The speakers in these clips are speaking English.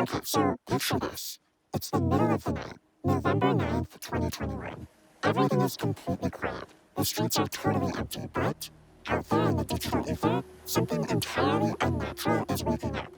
Okay, so picture this. It's the middle of the night, November 9th, 2021. Everything is completely quiet. The streets are totally empty, but out there in the digital ether, something entirely unnatural is waking up.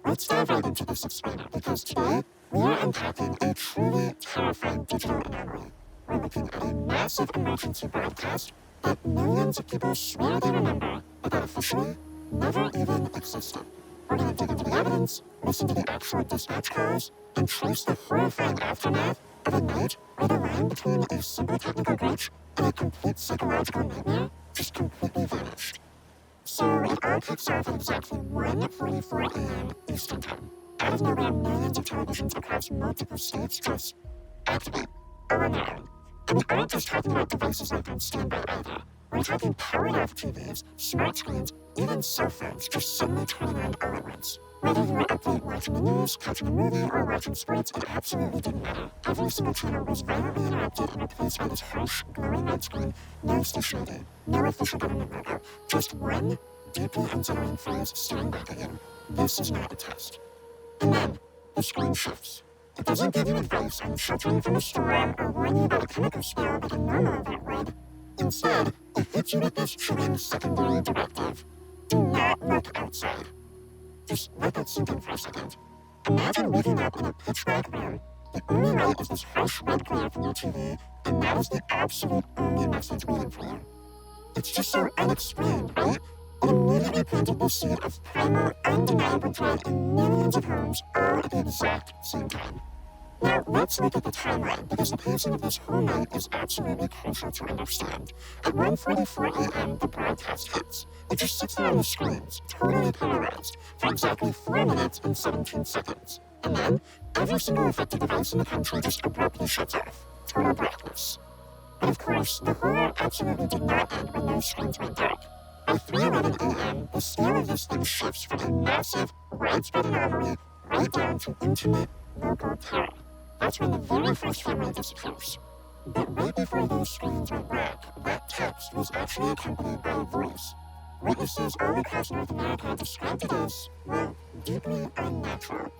Let's dive right into this explainer, because today we are unpacking a truly terrifying digital anomaly. We're looking at a massive emergency broadcast that millions of people swear they remember, but that officially never even existed. We're going to dig into the evidence, listen to the actual dispatch calls, and trace the horrifying aftermath of a night where the line between a simple technical glitch and a complete psychological nightmare just completely vanished. So it all kicks off at exactly 1:44 a.m. Eastern Time. Out of nowhere, millions of televisions across multiple states just activate or run down. And we aren't just talking about devices like on standby either. We're talking powered off TVs, smart screens, even cell phones just suddenly turning on all at once. Whether you were up late watching the news, catching a movie, or watching sports, it absolutely didn't matter. Every single channel was violently interrupted and replaced by this harsh, glowing red screen. No station ID, no official government logo, just one deeply unsettling phrase staring back at you. This is not a test. And then, the screen shifts. It doesn't give you advice on sheltering from a storm or warn you about a chemical spill like a normal event would. Instead, it hits you with this chilling secondary directive. Do not look outside. Just let that sink in for a second. Imagine waking up in a pitch-black room. The only light is this harsh red glare from your TV, and that is the absolute only message waiting for you. It's just so unexplained, right? It immediately planted the seed of primal, undeniable dread in millions of homes all at the exact same time. Now, let's look at the timeline, because the pacing of this whole night is absolutely crucial to understand. At 1:44 a.m., the broadcast hits. It just sits there on the screens, totally polarized, for exactly 4 minutes and 17 seconds. And then, every single affected device in the country just abruptly shuts off. Total blackness. But of course, the horror absolutely did not end when those screens went dark. By 3:11 a.m., the scale of this thing shifts from a massive, widespread anomaly right down to intimate, local terror. That's when the very first family disappears. But right before those screens went black, that text was actually accompanied by a voice. Witnesses all across North America described it as, well, deeply unnatural.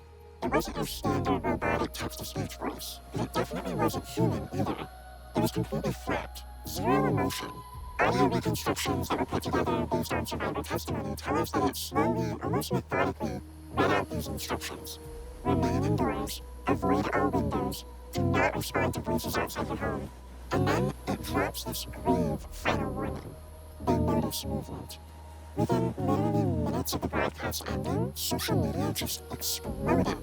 It wasn't your standard robotic text-to-speech voice, but it definitely wasn't human either. It was completely flat, zero emotion. Audio reconstructions that were put together based on survivor testimony tell us that it slowly, almost methodically, read out these instructions. Remain indoors, avoid all windows, do not respond to voices outside the home. And then it drops this grave final warning. They notice movement. Within literally minutes of the broadcast ending, social media just exploded.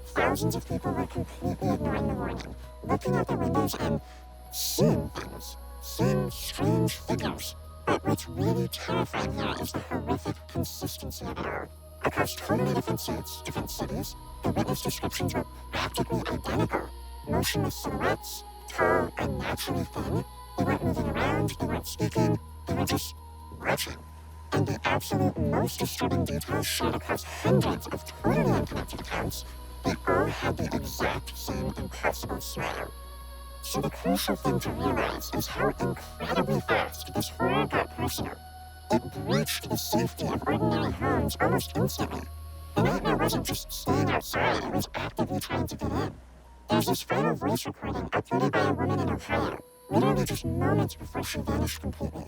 Thousands of people were completely ignoring the warning, looking out their windows and seeing things. Seeing strange figures. But what's really terrifying here is the horrific consistency of it all. Across totally different states, different cities, the witness descriptions were practically identical. Motionless silhouettes, tall, unnaturally thin. They weren't moving around, they weren't speaking, they were just watching. And the absolute most disturbing details shared across hundreds of totally unconnected accounts, they all had the exact same impossible smile. So the crucial thing to realize is how incredibly fast this horror got personal. It breached the safety of ordinary homes almost instantly. The nightmare wasn't just staying outside, it was actively trying to get in. There's this final voice recording uploaded by a woman in Ohio, literally just moments before she vanished completely.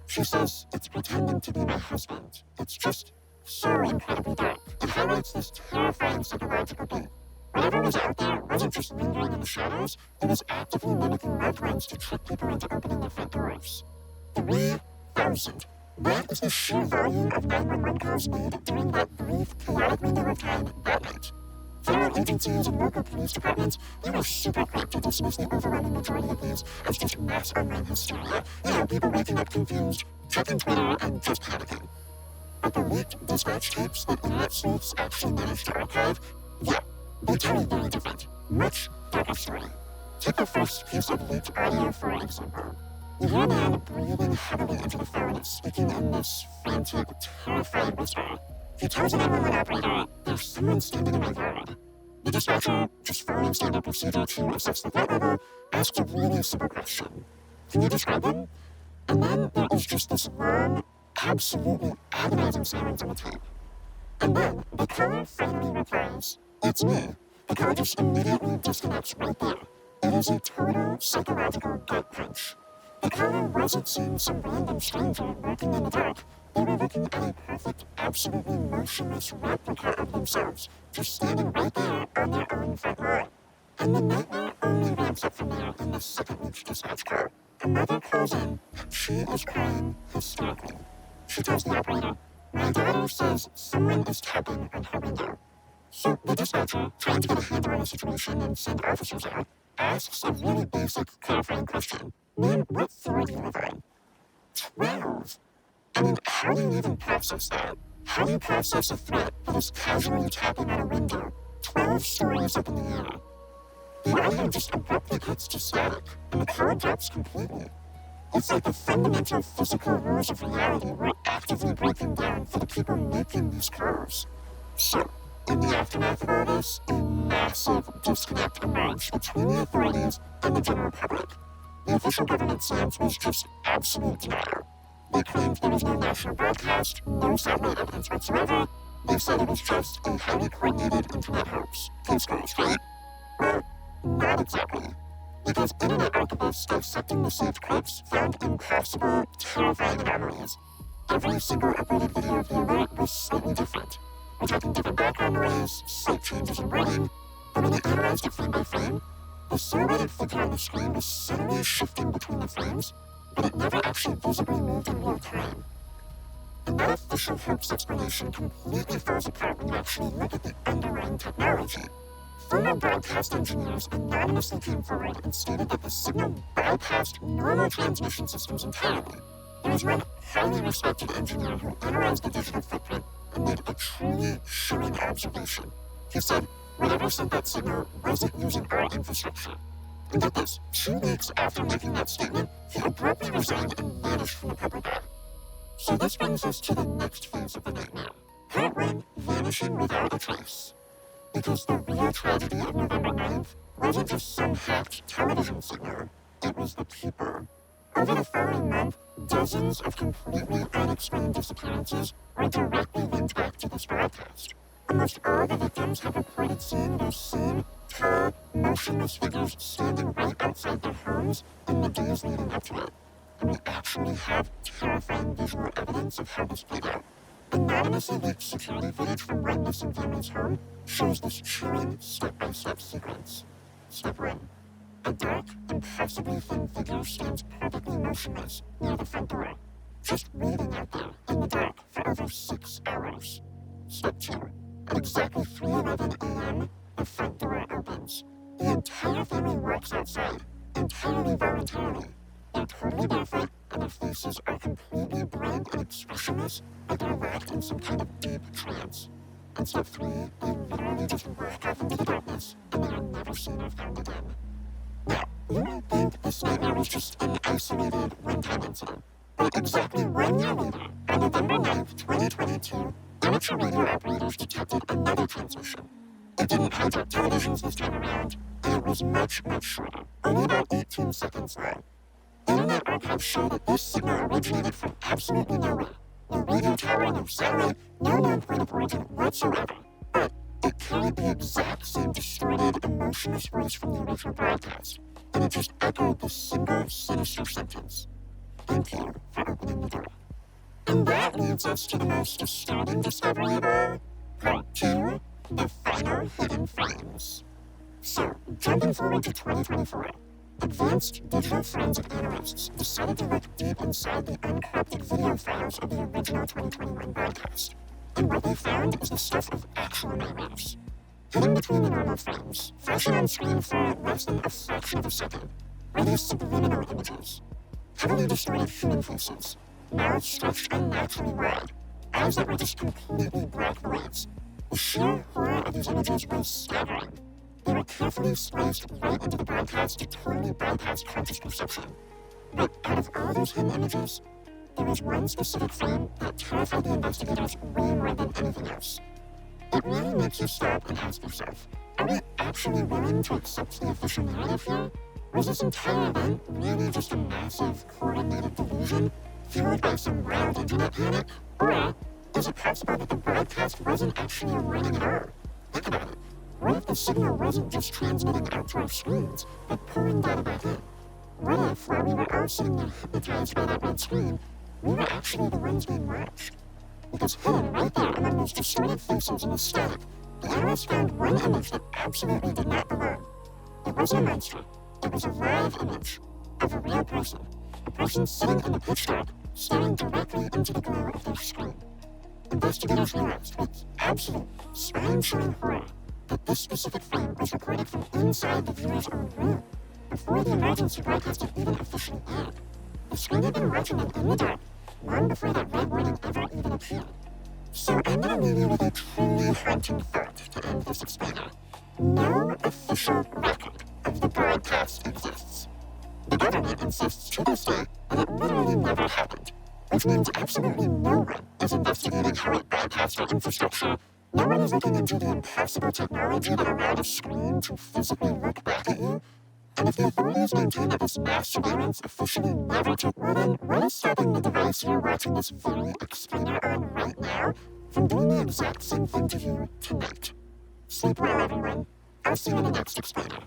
She says, "It's pretending to be my husband. It's just so incredibly dark. It highlights this terrifying psychological beat. Whatever was out there wasn't just lingering in the shadows, it was actively mimicking loved ones to trick people into opening their front doors. 3,000. That is the sheer volume of 911 calls made during that brief, chaotic window of time that night. Federal agencies and local police departments, they were super quick to dismiss the overwhelming majority of these as just mass online hysteria. People waking up confused, checking Twitter, and just panicking. But the leaked dispatch tapes that internet sleuths actually managed to archive, they tell a very different, much darker story. Take the first piece of leaked audio, for example. You hear a man breathing heavily into the phone, speaking in this frantic, terrified whisper. He tells an 911 operator, "There's someone standing in my yard." The dispatcher, just following standard procedure to assess the threat level, asks a really simple question. "Can you describe them?" And then there is just this long, absolutely agonizing silence on the tape. And then the caller finally replies, It's me. The car just immediately disconnects right there. It is a total psychological gut punch. The caller wasn't seeing some random stranger walking in the dark. They were looking at a perfect, absolutely motionless replica of themselves, just standing right there on their own front lawn. And the nightmare only ramps up from there in the second each dispatch call. A mother calls in. She is crying hysterically. She tells the operator, "My daughter says someone is tapping on her window." So the dispatcher, trying to get a handle on the situation and send officers out, asks a really basic clarifying question. "Ma'am, what floor do you live on?" 12. I mean, how do you even process that? How do you process a threat that is casually tapping on a window 12 stories up in the air? The audio just abruptly cuts to static, and the car drops completely. It's like the fundamental physical rules of reality were actively breaking down for the people making these calls. So, in the aftermath of all this, a massive disconnect emerged between the authorities and the general public. The official government stance was just absolute denial. They claimed there was no national broadcast, no satellite evidence whatsoever. They said it was just a highly coordinated internet hoax. Case closed, right? Well, not exactly. Because internet archivists dissecting the saved clips found impossible, terrifying anomalies. Every single uploaded video of the alert was slightly different. We're talking different background noise, slight changes in wording, but when they analyzed it frame by frame, the silhouetted figure on the screen was subtly shifting between the frames, but it never actually visibly moved in real time. And that official hoax explanation completely falls apart when you actually look at the underlying technology. Former broadcast engineers anonymously came forward and stated that the signal bypassed normal transmission systems entirely. There was one highly respected engineer who analyzed the digital footprint and made a truly chilling observation. He said, "Whatever sent that signal wasn't using our infrastructure." And get this, 2 weeks after making that statement, he abruptly resigned and vanished from the public eye. So this brings us to the next phase of the nightmare. Part 1, vanishing without a trace. Because the real tragedy of November 9th wasn't just some hacked television signal, it was the people. Over the following month, dozens of completely unexplained disappearances were directly linked back to this broadcast. Almost all the victims have reported seeing those same tall, motionless figures standing right outside their homes in the days leading up to it. And we actually have terrifying visual evidence of how this played out. Anonymously leaked security footage from one missing family's home shows this chilling step-by-step sequence. Step 1. A dark, impossibly thin figure stands perfectly motionless near the front door, just waiting out there in the dark for over 6 hours. Step 2. At exactly 3:11 a.m., the front door opens. The entire family walks outside, entirely voluntarily. They're totally barefoot, and their faces are completely blank and expressionless, like they're locked in some kind of deep trance. And step 3, they literally just walk off into the darkness, and they are never seen or found again. Now, you might think this nightmare was just an isolated, one-time incident. But exactly 1 year later, on November 9th, 2022, amateur radio operators detected another transmission. It didn't hijack televisions this time around, and it was much, much shorter, only about 18 seconds long. Internet archives show that this signal originated from absolutely nowhere. No radio tower, no satellite, no known point of origin whatsoever. But it carried the exact same distorted, emotionless voice from the original broadcast, and it just echoed the single sinister sentence. "Thank you for opening the door." And that leads us to the most disturbing discovery of all. Part 2, the final hidden frames. So, jumping forward to 2024, advanced digital forensic analysts decided to look deep inside the uncorrupted video files of the original 2021 broadcast. And what they found is the stuff of actual nightmares. Hidden between the normal frames, flashing on screen for less than a fraction of a second, are these subliminal images. Heavily distorted human faces, mouths stretched unnaturally wide, eyes that were just completely black voids. The sheer horror of these images was staggering. They were carefully spliced right into the broadcast to totally bypass conscious perception. But out of all those hidden images, there was one specific frame that terrified the investigators way more than anything else. It really makes you stop and ask yourself, are we actually willing to accept the official narrative here? Was this entire event really just a massive, coordinated delusion fueled by some wild internet panic? Or is it possible that the broadcast wasn't actually a warning at all? Think about it. What if the signal wasn't just transmitting out to our screens, but pulling data back in? What if, while we were all sitting there hypnotized by that red screen, we were actually the ones being watched? Because hidden right there among those distorted faces in the static, the analysts found one image that absolutely did not belong. It wasn't a monster. It was a live image of a real person. A person sitting in the pitch dark, staring directly into the glow of their screen. Investigators realized with absolute spine-chilling horror that this specific frame was recorded from inside the viewer's own room, before the emergency broadcast had even officially aired. The screen had been watching them in the dark, long before that red warning ever even appeared. So I'm gonna leave you with a truly haunting thought to end this explainer. No official record of the broadcast exists. The government insists to this day that it literally never happened, which means absolutely no one is investigating how it bypassed our infrastructure. No one is looking into the impossible technology that allowed a screen to physically look back at you. And if the authorities maintain that this mass surveillance officially never took, well then, what is stopping the device you're watching this very explainer on right now from doing the exact same thing to you tonight? Sleep well, everyone. I'll see you in the next explainer.